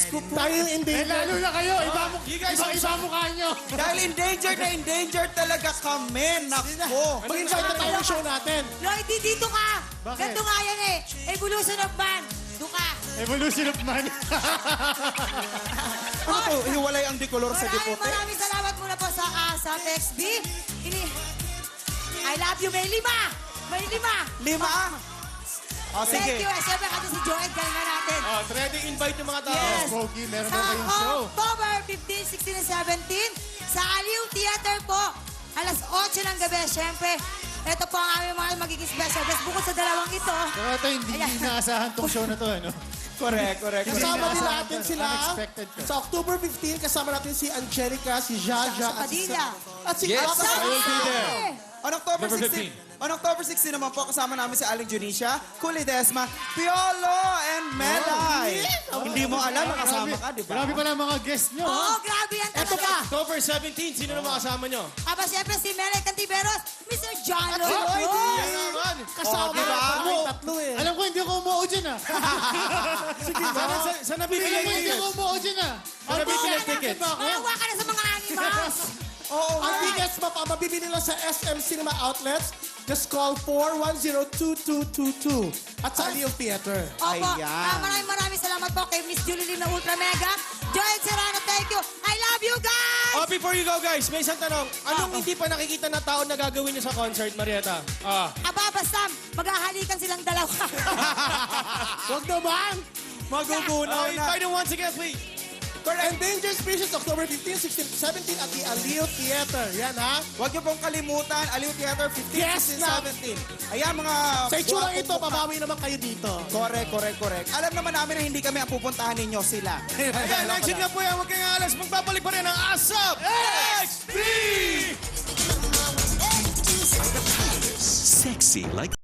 ko po. Tayo yung Eh, endangered. lalo na kayo. Iba mukha nyo. Dahil endangered talaga kami. Nako. Mag-invite na tayo ng show natin. Lloyd, dito ka. Bakit? Ganito nga yan eh. Evolution of man. Doon ka. Evolution of man. Ano to? Hiwalay ang decolor sa dipote? Maraming salamat muna po sa XB. I love you. May 5. May 5. 5? O, Thank sige. you. Siyempre, kasi si Joel, galing na natin. Ready invite yung mga tao. Yes. Pogi, meron Sa ba kayong show? October 15, 16, and 17, sa Aliw Theater po, alas 8 ng gabi. Siyempre, ito po ang aming mga magiging special guest. Bukod sa dalawang ito, Pero ito, hindi inaasahan tong show na to, ano? Correct. Kasama din Unexpected natin sila. Unexpected ka. Sa October 15, kasama natin si Angelica, si Jaja, Sa Padilla. at si Yes. Ata. I will be there. On October Number 16, on October 16 naman po, kasama namin si Aling Junisha, Kuli Desma, Piolo, and Melay. Hindi mo alam, nakasama ka, di ba? Grabe pala ang mga guest nyo. Oo, grabe yan Ito talaga. pa. October 17, sino na makasama nyo? Aba, siyempre si Melay Cantiveros, Mr. John At si Lloyd. Lloyd. naman. Kasama diba? kami tatlo eh. Alam ko, hindi ako umuo dyan, ah. Saan nabibili Alam yung ko, hindi ako tickets? umuo dyan, ah. Saan nabibili yung tickets? Maawa ka na sa mga animals. Oo, ang tickets mabibili lang sa SM Cinema Outlets. Just call 410-2222 at sa Aliw Theater. Opo, Ayan. maraming salamat po kay Miss Julie Lim na Ultra Mega. Joel Serrano, thank you. I love you guys! Oh, before you go guys, may isang tanong. Anong hindi pa nakikita na tao na gagawin nyo sa concert, Marieta? Aba, basta maghahalikan silang dalawa. Huwag naman! Magugunaw na. Invite them once again, please. Endangered Species, October 15, 16, 17 at the Aliw Theater. Yan ha. Huwag niyo pong kalimutan, Aliw Theater 15, Yes, 16, na. 17. Ayan, mga... Sa itsura buwakong ito, mukha. babawi naman kayo dito. Correct. Alam naman namin na hindi kami ang pupuntahan ninyo, sila. Ayan, next nga po yan. Huwag kayong alas. Magbabalik pa rin ang ASAP XP! Sexy like